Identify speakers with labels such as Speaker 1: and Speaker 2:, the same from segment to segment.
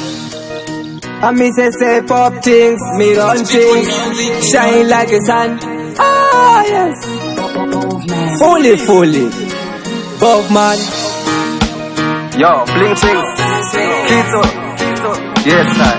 Speaker 1: I miss say pop things, me run things, shine like a sun. Ah yes, fully, Bob man.
Speaker 2: Yo, bling bling, Kito, yes sir.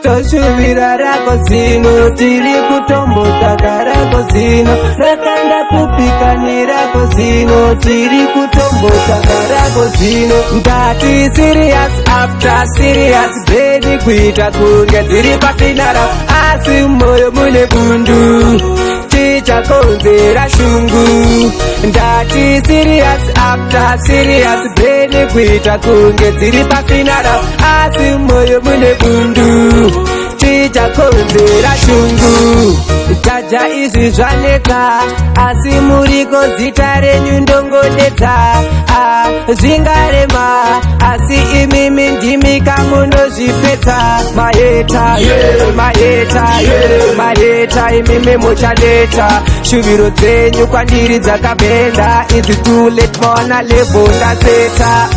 Speaker 1: Toshuvira rako zino, tiri kutombota karako zino, rakanda kupika ni rako zino, tiri kutombota karako zino. Ndati serious after serious, baby kuita kunge ziri papinara, asi moyo mune bundu, chicha konzera shungu. Ndati serious after serious, baby kuita kunge ziri papinara, asi moyo mune bundu, chicha konzera shungu. Jaja izvi zvaneka, asi muriko zita renyu ndongodeta. Zvingarema, asi imimi ndimi kamunozvipedza. Maheta, imimi muchaleta. Shuviro dzenyu kwandiri dzakabenda, it's too late maona level ndaseta.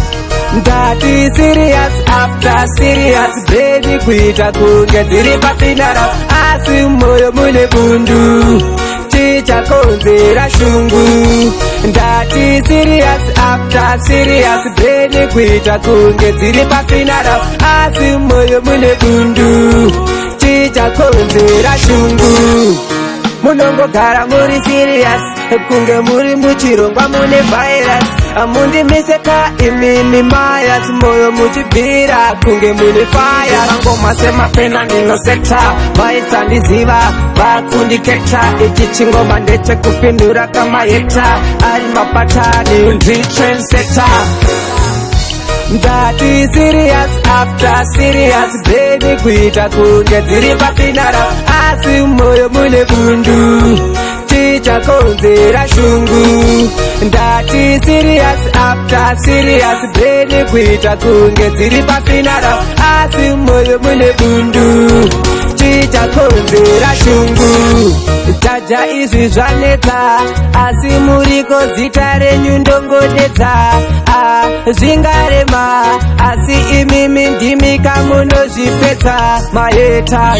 Speaker 1: Ndati serious after serious, baby kuita kunge dziri papinara, asi moyo mune bundu, chicha konzera shungu. Ndati serious after serious, baby kuita kunge dziri papinara, asi moyo mune bundu, chicha konzera shungu. Munongogara muri serious, kunge muri muchirongwa mune virus. Mundimeseka imimi mayas, moyo muchibira kunge mune fire. Ngoma sema pena ninoseta, vaisa ndiziva vakundiketa. Ichi chingoma ndeche kupindura kama yeta, ari mapatani ndi trendsetter. Ndati serious after serious, baby kuita kunge dziri papinara, asi moyo mune bundu, chicha konzera shungu. Ndati serious after serious, baby kuita kunge dziri papinara, asi moyo mune bundu, chicha konzera shungu. Jaja izvi zvanetsa, asi muriko zita renyu ndongodetsa. Zvingarema, asi imimi ndimi kamunozvipedza. Maheta,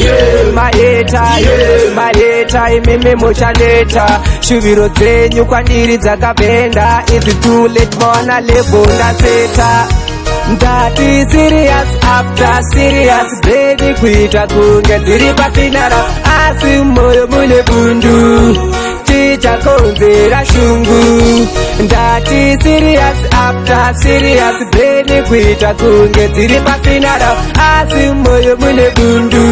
Speaker 1: imimi muchaleta. Shuviro dzenyu kwandiri dzakabenda, it's too late maona level ndaseta. Ndati serious after serious, baby kuita kunge dziri papinara, asi moyo mune bundu, chicha konzera shungu. Ndati serious after serious, baby kuita kunge dziri papinara, asi moyo mune bundu,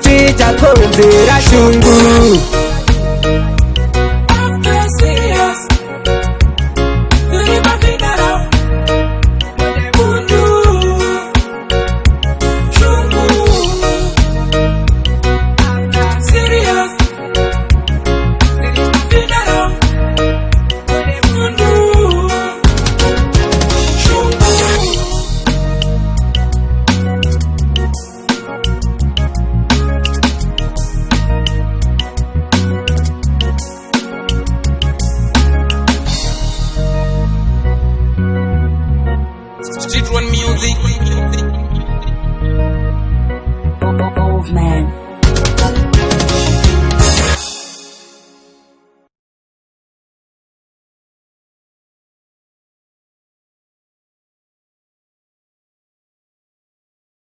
Speaker 1: chicha konzera shungu.